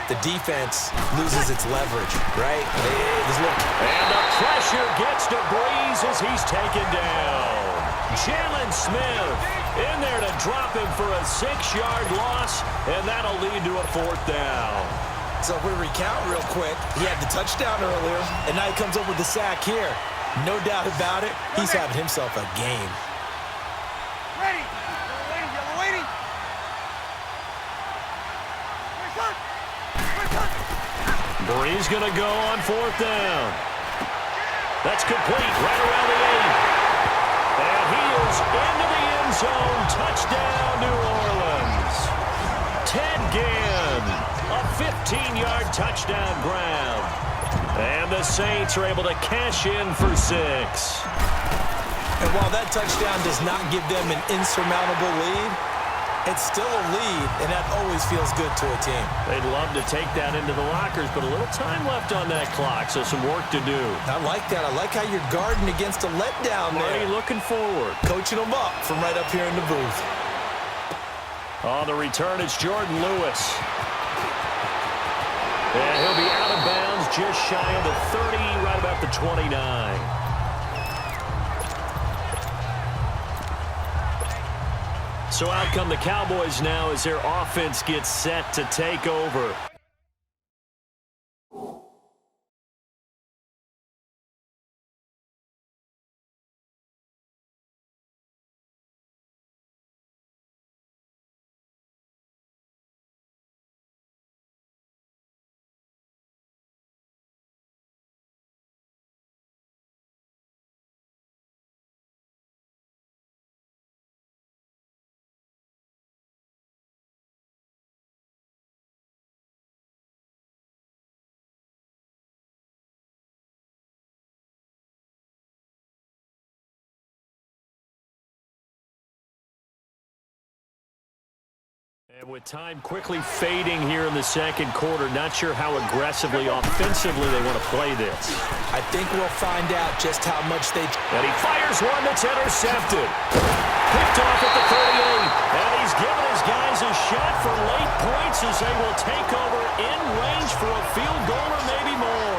the defense loses its leverage, right? And the pressure gets to Breeze as he's taken down. Jalen Smith in there to drop him for a 6-yard loss, and that'll lead to a 4th down. So if we recount real quick, he had the touchdown earlier, and now he comes up with the sack here. No doubt about it, he's having himself a game. Ready. Yellow waiting. Breeze going to go on 4th down. That's complete right around the 8. And he is into the end zone. Touchdown, New Orleans. Ted Ginn, a 15-yard touchdown grab. And the Saints are able to cash in for 6. And while that touchdown does not give them an insurmountable lead, it's still a lead, and that always feels good to a team. They'd love to take that into the lockers, but a little time left on that clock, so some work to do. I like that. I like how you're guarding against a letdown there. Marty looking forward. Coaching them up from right up here in the booth. On the return, it's Jordan Lewis. And he'll be out of bounds just shy of the 30, right about the 29. So out come the Cowboys now as their offense gets set to take over. And with time quickly fading here in the second quarter, not sure how aggressively, offensively they want to play this. I think we'll find out just how much they... And he fires one that's intercepted. Picked off at the 38. And he's given his guys a shot for late points as they will take over in range for a field goal or maybe more.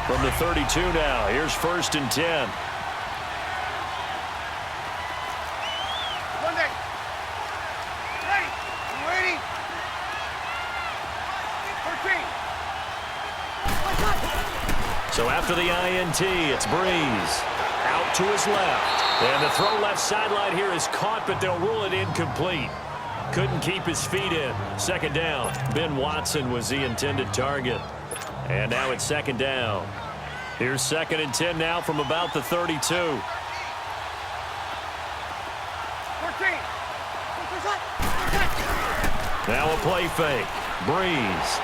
From the 32 now, here's 1st and 10. Monday. Ready. Waiting. 13. So after the INT, it's Breeze. Out to his left. And the throw left sideline here is caught, but they'll rule it incomplete. Couldn't keep his feet in. 2nd down. Ben Watson was the intended target. And now it's 2nd down. Here's 2nd and 10 now from about the 32. 14. Now a play fake. Breeze.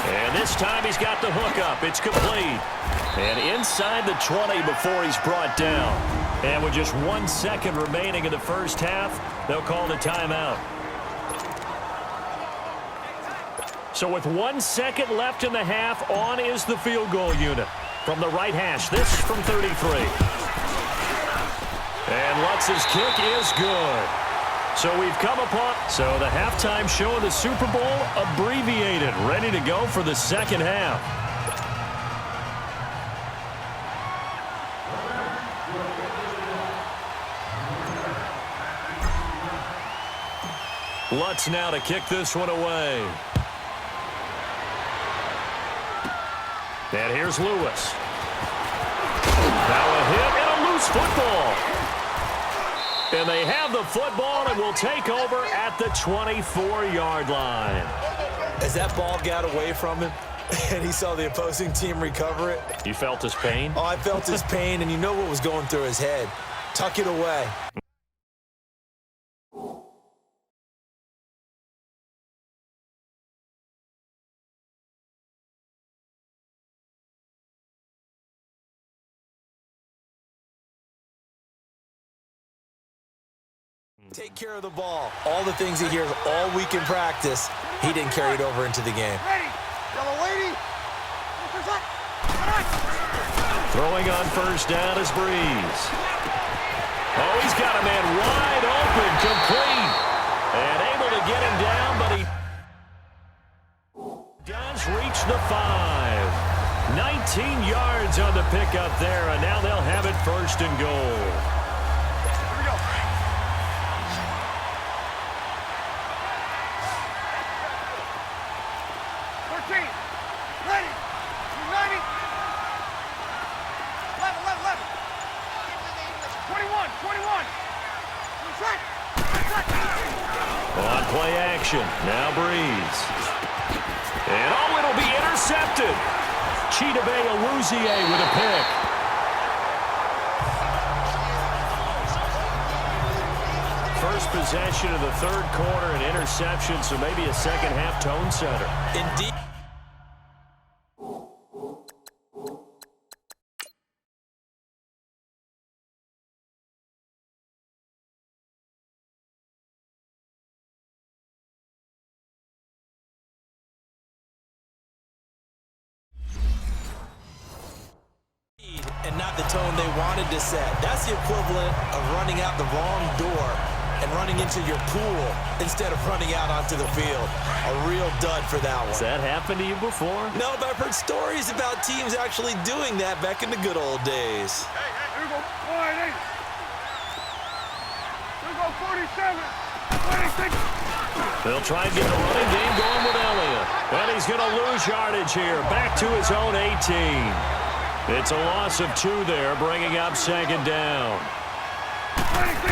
And this time he's got the hook up. It's complete. And inside the 20 before he's brought down. And with just 1 second remaining in the first half, they'll call the timeout. So with 1 second left in the half, on is the field goal unit. From the right hash, this from 33. And Lutz's kick is good. So we've come upon... So the halftime show of the Super Bowl abbreviated, ready to go for the second half. Lutz now to kick this one away. And here's Lewis. Now a hit and a loose football. And they have the football and will take over at the 24-yard line. As that ball got away from him and he saw the opposing team recover it. You felt his pain? Oh, I felt his pain, and you know what was going through his head. Tuck it away. Take care of the ball. All the things he hears all week in practice, he didn't carry it over into the game. Ready. Yellow lady. Throwing on first down is Breeze. Oh, he's got a man wide open, complete. And able to get him down, but he does reach the 5. 19 yards on the pickup there, and now they'll have it first and goal. Here we go. Ready. 90. 11. 21. On play action, now Breeze. And oh, it'll be intercepted. Chidobe Awuzie with a pick. First possession of the third quarter, an interception, so maybe a second half tone setter. Indeed. And not the tone they wanted to set. That's the equivalent of running out the wrong door and running into your pool instead of running out onto the field. A real dud for that one. Has that happened to you before? No, but I've heard stories about teams actually doing that back in the good old days. Hey, here we go. 48. Here we go. 47. 26. They'll try and get the running game going with Elliott. And he's going to lose yardage here. Back to his own 18. It's a loss of 2 there, bringing up second down. 26.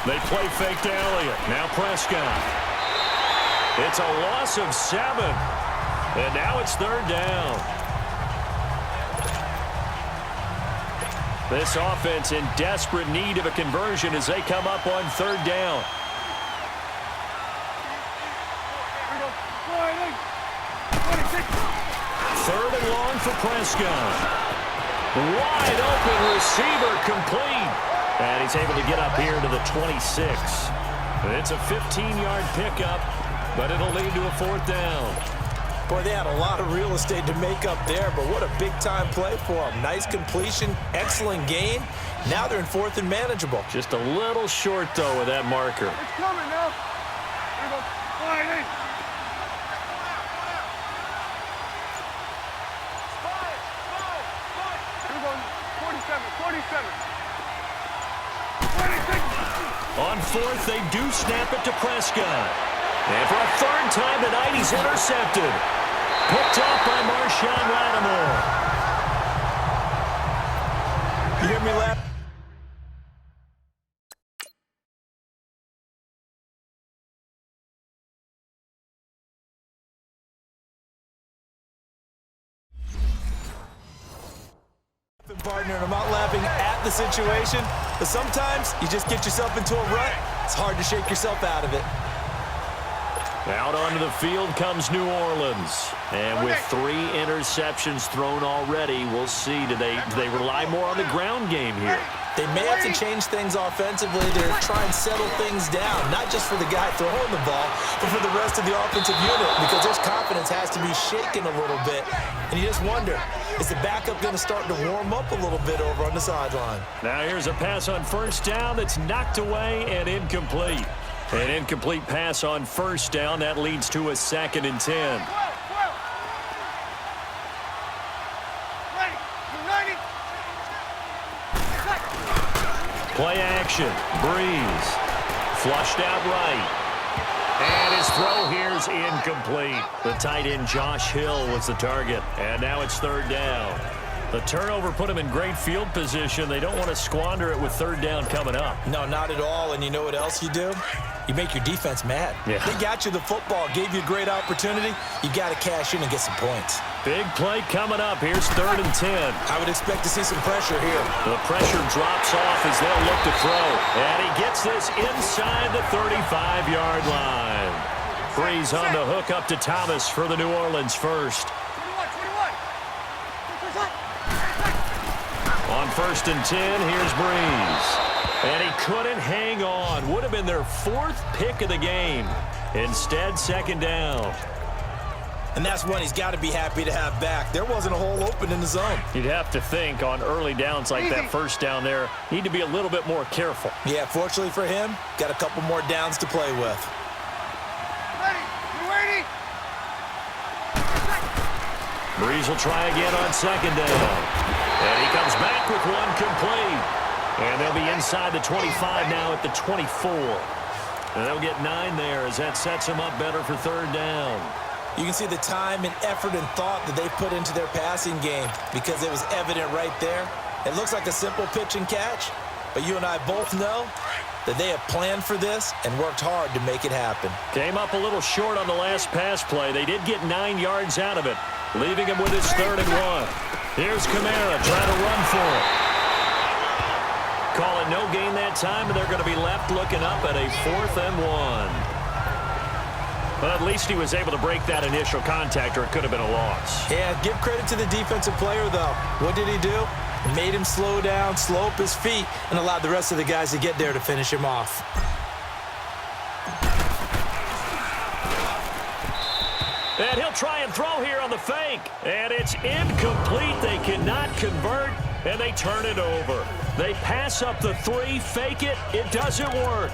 They play fake to Elliott. Now Prescott. It's a loss of 7. And now it's third down. This offense in desperate need of a conversion as they come up on third down. Here we go. 48. 26. Third and long for Prescott. Wide open receiver, complete. And he's able to get up here to the 26. It's a 15-yard pickup, but it'll lead to a fourth down. Boy, they had a lot of real estate to make up there, but what a big-time play for them. Nice completion, excellent gain. Now they're in fourth and manageable. Just a little short, though, with that marker. It's coming now. Here we go. 48. On fourth, they do snap it to Prescott. And for a third time tonight, he's intercepted. Picked up by Marshawn Lattimore. You hear me laugh? Partner, and I'm not laughing at the situation, but sometimes you just get yourself into a rut. It's hard to shake yourself out of it. Out onto the field comes New Orleans. And with 3 interceptions thrown already, we'll see. Do they rely more on the ground game here? They may have to change things offensively to try and settle things down, not just for the guy throwing the ball, but for the rest of the offensive unit, because their confidence has to be shaken a little bit. And you just wonder, is the backup going to start to warm up a little bit over on the sideline? Now here's a pass on first down that's knocked away and incomplete. An incomplete pass on first down. That leads to a 2nd and 10. Play action. Breeze. Flushed out right. And his throw here's incomplete. The tight end Josh Hill was the target. And now it's third down. The turnover put him in great field position. They don't want to squander it with third down coming up. No, not at all. And you know what else you do? You make your defense mad. Yeah. They got you the football, gave you a great opportunity. You got to cash in and get some points. Big play coming up. Here's 3rd and 10. I would expect to see some pressure here. The pressure drops off as they'll look to throw. And he gets this inside the 35-yard line. Breeze on the hook up to Thomas for the New Orleans first. 21. On 1st and 10, here's Breeze. And he couldn't hang on. Would have been their 4th pick of the game. Instead, second down. And that's one he's got to be happy to have back. There wasn't a hole open in the zone. You'd have to think on early downs like that first down there, need to be a little bit more careful. Yeah, fortunately for him, got a couple more downs to play with. Ready? You ready? Breeze will try again on second down. And he comes back with one complete. And they'll be inside the 25 now at the 24. And they'll get 9 there as that sets them up better for third down. You can see the time and effort and thought that they put into their passing game because it was evident right there. It looks like a simple pitch and catch, but you and I both know that they have planned for this and worked hard to make it happen. Came up a little short on the last pass play. They did get 9 yards out of it, leaving him with his 3rd and 1. Here's Kamara trying to run for it. Call it no gain that time, and they're going to be left looking up at a 4th and 1. But at least he was able to break that initial contact, or it could have been a loss. Yeah, give credit to the defensive player, though. What did he do? Made him slow down, slow up his feet, and allowed the rest of the guys to get there to finish him off. And he'll try and throw here on the fake. And it's incomplete. They cannot convert, and they turn it over. They pass up the 3, fake it. It doesn't work.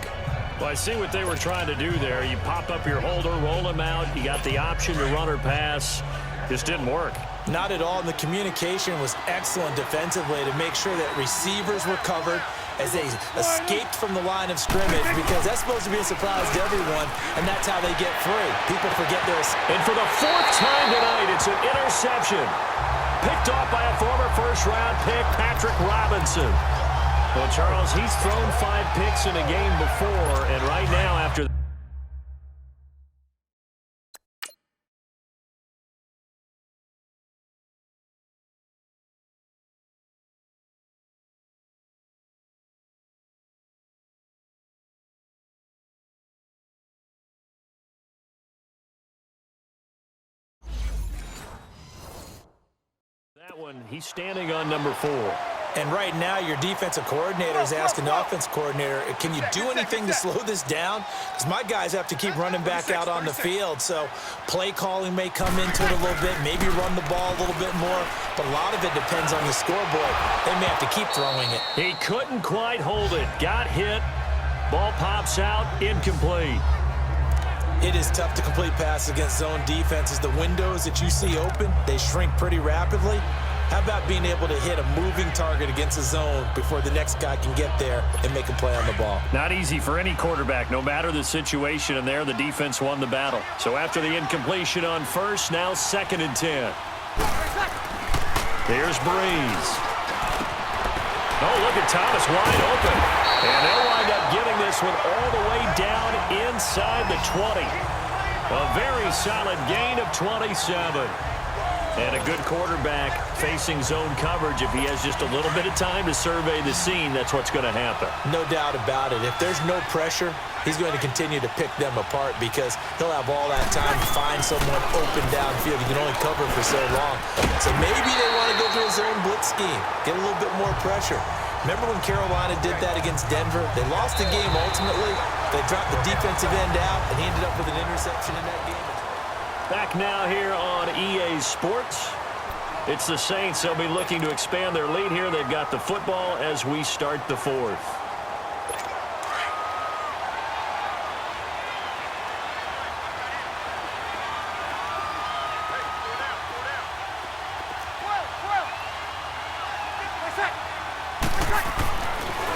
Well, I see what they were trying to do there. You pop up your holder, roll him out. You got the option to run or pass. Just didn't work. Not at all, and the communication was excellent defensively to make sure that receivers were covered as they escaped from the line of scrimmage, because that's supposed to be a surprise to everyone, and that's how they get free. People forget this. And for the 4th time tonight, it's an interception. Picked off by a former first-round pick, Patrick Robinson. Well, Charles, he's thrown 5 picks in a game before, and right now after that one, he's standing on number 4. And right now, your defensive coordinator is asking the offense coordinator, can you do anything to slow this down? Because my guys have to keep running back out on the field. So play calling may come into it a little bit, maybe run the ball a little bit more. But a lot of it depends on the scoreboard. They may have to keep throwing it. He couldn't quite hold it. Got hit. Ball pops out. Incomplete. It is tough to complete passes against zone defenses. The windows that you see open, they shrink pretty rapidly. How about being able to hit a moving target against a zone before the next guy can get there and make a play on the ball? Not easy for any quarterback, no matter the situation, and there the defense won the battle. So after the incompletion on first, now 2nd and 10. Here's Breeze. Oh, look at Thomas wide open. And they'll wind up giving this one all the way down inside the 20. A very solid gain of 27. And a good quarterback facing zone coverage. If he has just a little bit of time to survey the scene, that's what's going to happen. No doubt about it. If there's no pressure, he's going to continue to pick them apart because he'll have all that time to find someone open downfield. He can only cover for so long. So maybe they want to go to a zone blitz scheme, get a little bit more pressure. Remember when Carolina did that against Denver? They lost the game ultimately. They dropped the defensive end out, and he ended up with an interception in that game. Back now here on EA Sports. It's the Saints. They'll be looking to expand their lead here. They've got the football as we start the 4th.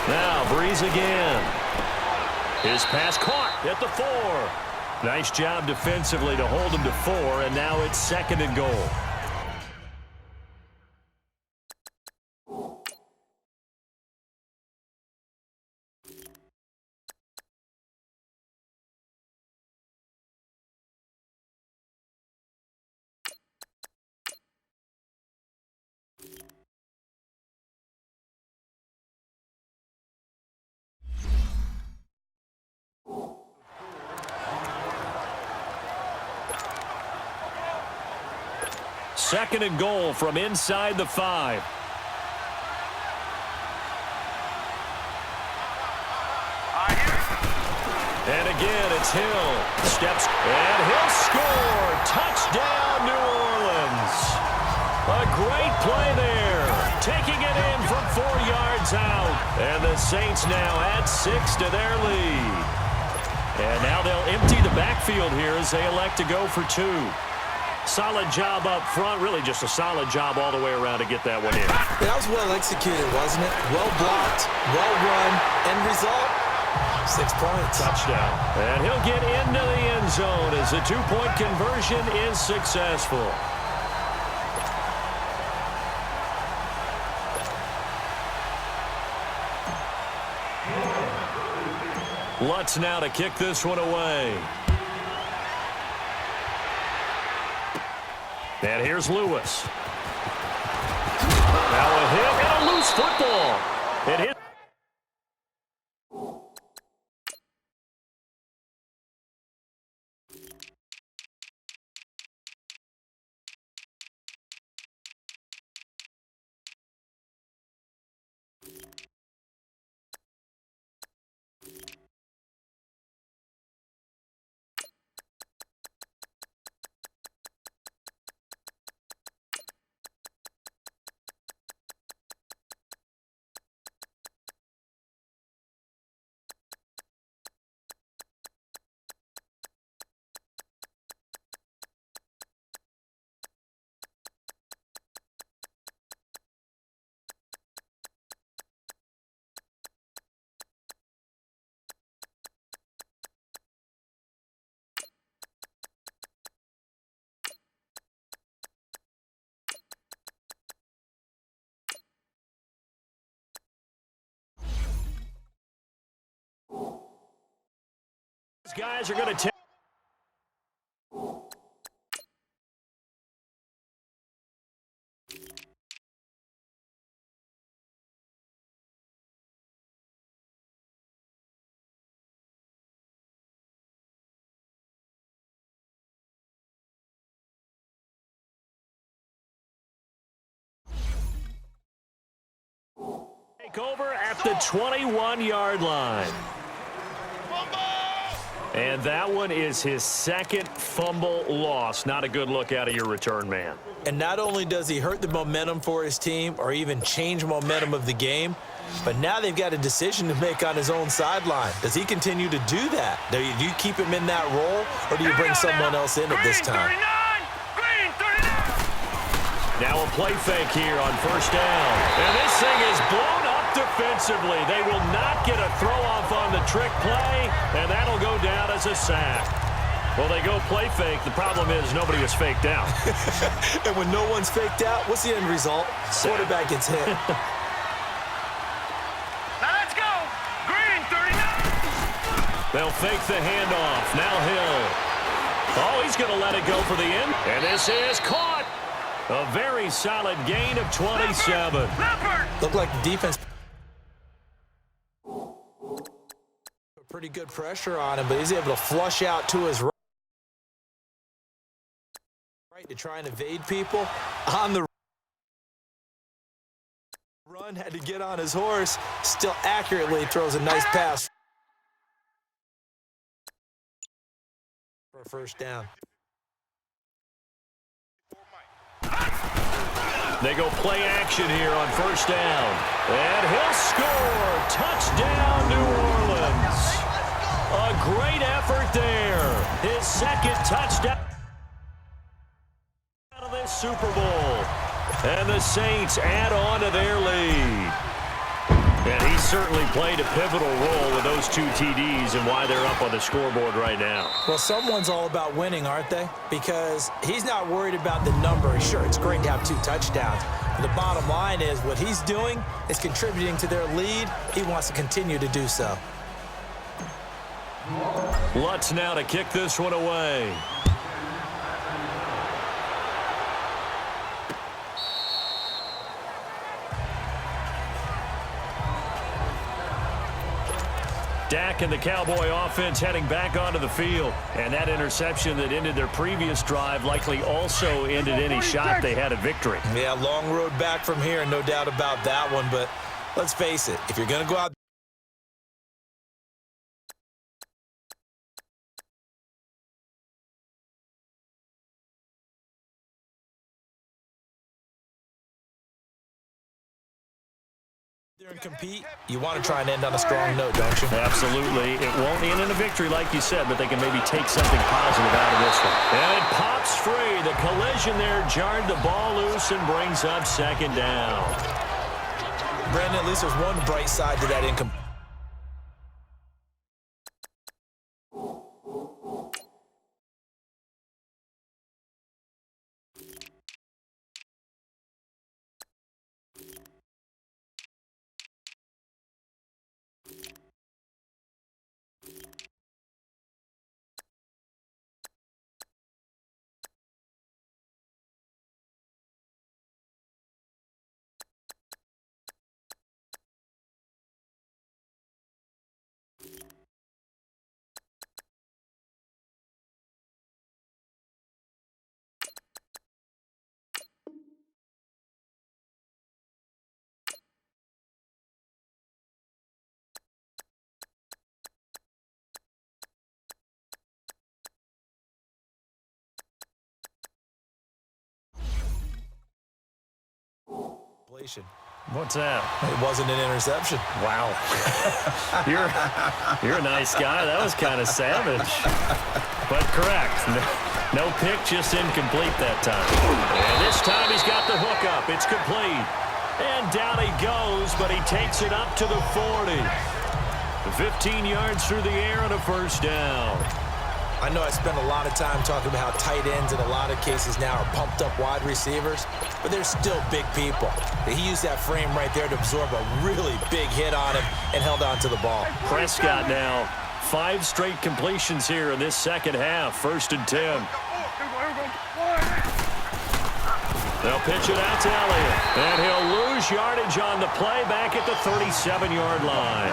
Now Breeze again. His pass caught at the 4. Nice job defensively to hold him to 4, and now it's 2nd and goal. Second and goal from inside the 5. And again, it's Hill. Steps, and he'll score. Touchdown, And the Saints now add 6 to their lead. And now they'll empty the backfield here as they elect to go for 2. Solid job up front, really just a solid job all the way around to get that one in. That was well executed, wasn't it? Well blocked, well run, end result, 6 points. Touchdown. And he'll get into the end zone as the 2-point conversion is successful. Lutz now to kick this one away. And here's Lewis. Now a hit and a loose football. It hit. These guys are going to take. Take over at the 21-yard line. And that one is his second fumble loss. Not a good look out of your return man. And not only does he hurt the momentum for his team or even change momentum of the game, but now they've got a decision to make on his own sideline. Does he continue to do that? Do you keep him in that role, or do you bring someone else in at this time? Now a play fake here on first down. And this thing is blown up defensively. They will not get a throw-off on the trick play, and that'll go down as a sack. Well, they go play fake. The problem is nobody is faked out. And when no one's faked out, what's the end result? Sack. Quarterback gets hit. Now let's go. Green, 39. They'll fake the handoff. Now Hill. Oh, he's going to let it go for the end. And this is caught. A very solid gain of 27. Looked like the defense put pretty good pressure on him, but he's able to flush out to his right to try and evade people. On the run, had to get on his horse. Still accurately throws a nice pass for a first down. They go play action here on first down. And he'll score. Touchdown, New Orleans. A great effort there. His second touchdown out of this Super Bowl. And the Saints add on to their lead. And he certainly played a pivotal role with those 2 TDs and why they're up on the scoreboard right now. Well, someone's all about winning, aren't they? Because he's not worried about the number. Sure, it's great to have 2 touchdowns. But the bottom line is what he's doing is contributing to their lead. He wants to continue to do so. Lutz now to kick this one away. Dak and the Cowboy offense heading back onto the field. And that interception that ended their previous drive likely also ended any shot they had at victory. Yeah, long road back from here, no doubt about that one. But let's face it, if you're going to go out And compete, you want to try and end on a strong note, don't you? Absolutely. It won't end in a victory like you said, but they can maybe take something positive out of this one. And it pops free. The collision there jarred the ball loose and brings up second down. Brandon, at least there's one bright side to that income. What's that? It wasn't an interception. Wow. You're a nice guy. That was kind of savage. But correct. No pick, just incomplete that time. And this time he's got the hook up. It's complete. And down he goes, but he takes it up to the 40. 15 yards through the air and a first down. I know I spend a lot of time talking about how tight ends in a lot of cases now are pumped up wide receivers, but they're still big people. He used that frame right there to absorb a really big hit on him and held on to the ball. Prescott now 5 straight completions here in this second half. 1st and 10. They'll pitch it out to Elliott, and he'll lose yardage on the play back at the 37-yard line.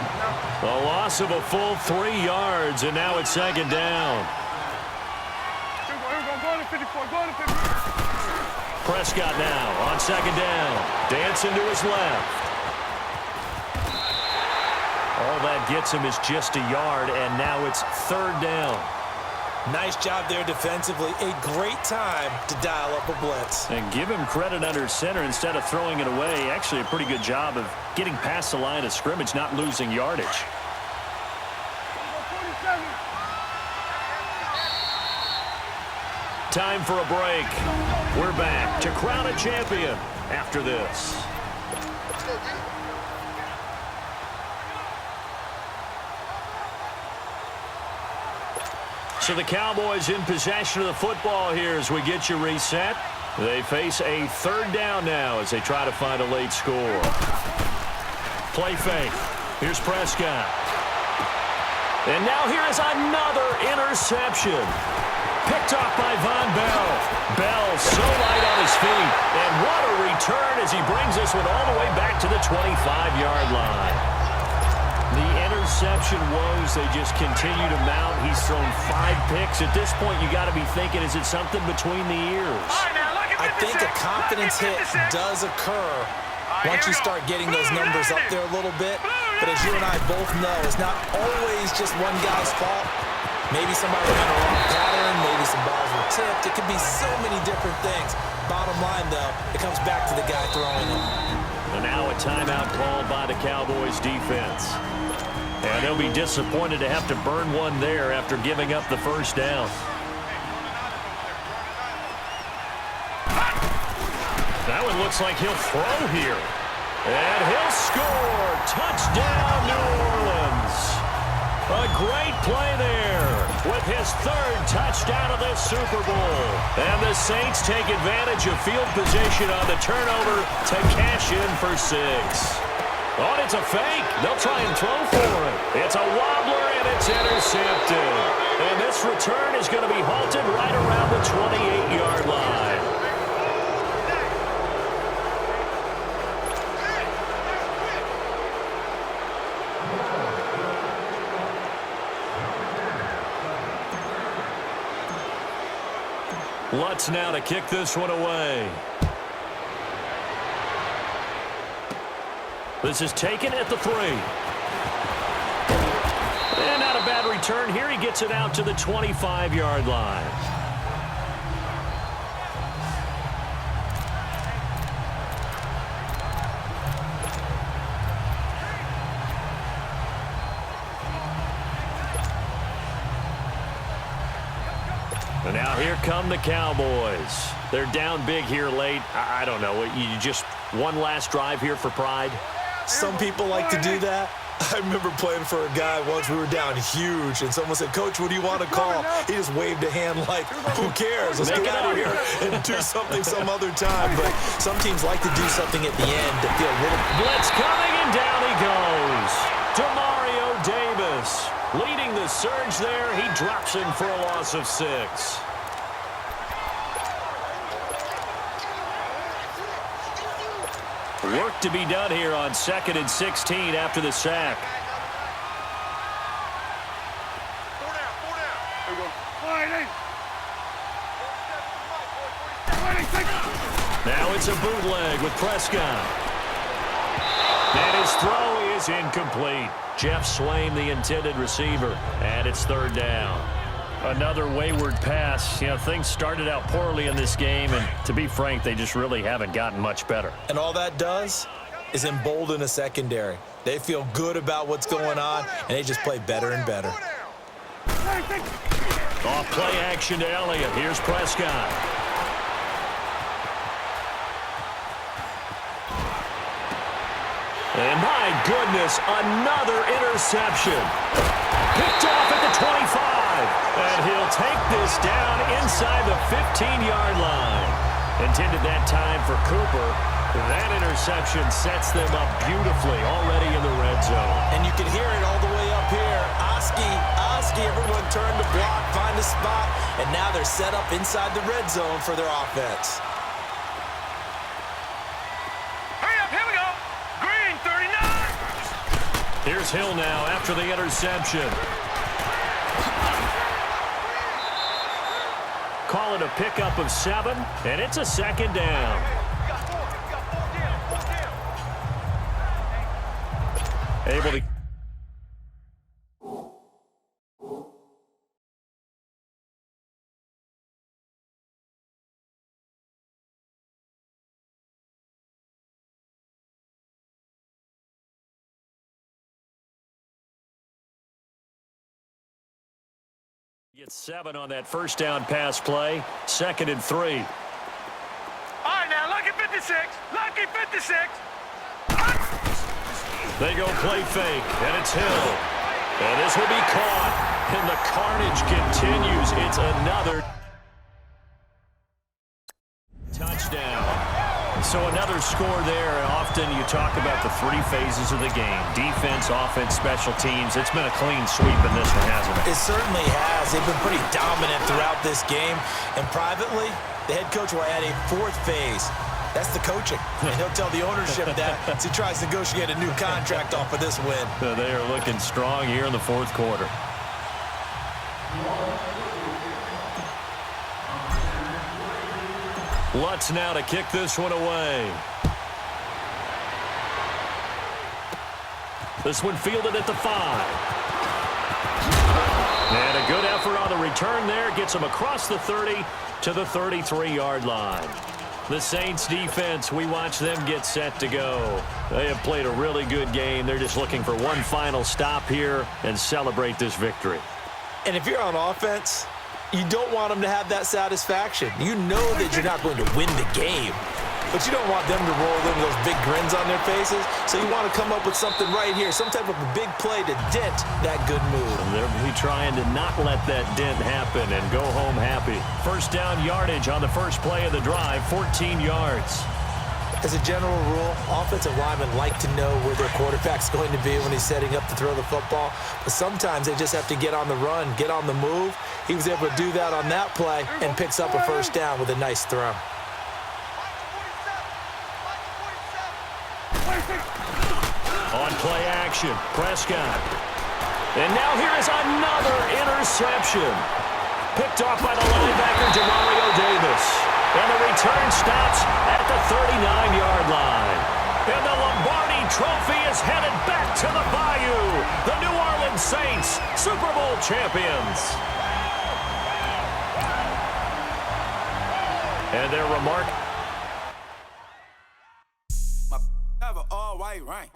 A loss of a full 3 yards, and now it's second down. Prescott now on second down. Dancing to his left. All that gets him is just a yard, and now it's 3rd down. Nice job there defensively. A great time to dial up a blitz. And give him credit under center instead of throwing it away. Actually a pretty good job of getting past the line of scrimmage, not losing yardage. Time for a break. We're back to crown a champion after this. So the Cowboys in possession of the football here as we get you reset. They face a 3rd down now as they try to find a late score. Play fake. Here's Prescott. And now here is another interception. Picked off by Von Bell. Bell so light on his feet. And what a return as he brings this one all the way back to the 25-yard line. The interception woes, they just continue to mount. He's thrown 5 picks. At this point, you got to be thinking, is it something between the ears? I think a confidence hit does occur once you start getting those numbers up there a little bit. But as you and I both know, it's not always just one guy's fault. Maybe somebody ran a wrong pattern. Maybe some balls were tipped. It could be so many different things. Bottom line, though, it comes back to the guy throwing them. And now a timeout called by the Cowboys defense. And they'll be disappointed to have to burn one there after giving up the first down. That one looks like he'll throw here. And he'll score. Touchdown, New Orleans. A great play there with his 3rd touchdown of this Super Bowl. And the Saints take advantage of field position on the turnover to cash in for 6. Oh, it's a fake. They'll try and throw for it. It's a wobbler, and it's intercepted. And this return is going to be halted right around the 28-yard line. Lutz now to kick this one away. This is taken at the 3. And not a bad return here. He gets it out to the 25-yard line. Here come the Cowboys. They're down big here late. I don't know. You just one last drive here for pride? Some people like to do that. I remember playing for a guy once. We were down huge, and someone said, "Coach, what do you want to call?" He just waved a hand like, "Who cares? Let's get out of here and do something some other time." But some teams like to do something at the end to feel a little... Blitz coming, and down he goes. Demario Davis leading the surge there. He drops him for a loss of 6. Work to be done here on 2nd and 16 after the sack. Now it's a bootleg with Prescott. And his throw is incomplete. Jeff Swain, the intended receiver, and it's 3rd down. Another wayward pass. You know, things started out poorly in this game, and to be frank, they just really haven't gotten much better. And all that does is embolden a secondary. They feel good about what's going on, and they just play better and better. Off play action to Elliott. Here's Prescott. And my goodness, another interception. Picked off at the 25. And he'll take this down inside the 15-yard line. Intended that time for Cooper. That interception sets them up beautifully already in the red zone. And you can hear it all the way up here. Oski, everyone turned to block, find a spot, and now they're set up inside the red zone for their offense. Hurry up, here we go. Green, 39. Here's Hill now after the interception. Call it a pickup of 7, and it's a 2nd down. Able to... Gets 7 on that 1st down pass play. 2nd and 3. All right, now, lucky 56. Lucky 56. They go play fake, and it's Hill. And this will be caught. And the carnage continues. It's another touchdown. So another score there. Often you talk about the 3 phases of the game. Defense, offense, special teams. It's been a clean sweep in this one, hasn't it? It certainly has. They've been pretty dominant throughout this game. And privately, the head coach will add a 4th phase. That's the coaching. And he'll tell the ownership that as he tries to negotiate a new contract off of this win. So they are looking strong here in the 4th quarter. Lutz now to kick this one away. This one fielded at the 5. And a good effort on the return there. Gets him across the 30 to the 33-yard line. The Saints defense, we watch them get set to go. They have played a really good game. They're just looking for one final stop here and celebrate this victory. And if you're on offense, you don't want them to have that satisfaction. You know that you're not going to win the game, but you don't want them to roll in those big grins on their faces. So you want to come up with something right here, some type of a big play to dent that good mood. And they'll be trying to not let that dent happen and go home happy. 1st down yardage on the first play of the drive, 14 yards. As a general rule, offensive linemen like to know where their quarterback's going to be when he's setting up to throw the football. But sometimes they just have to get on the run, get on the move. He was able to do that on that play and picks up a 1st down with a nice throw. On play action, Prescott. And now here is another interception. Picked off by the linebacker, Demario Davis. And the return stops at the 39-yard line. And the Lombardi Trophy is headed back to the Bayou. The New Orleans Saints, Super Bowl champions. And their remark. Have an all-white rank.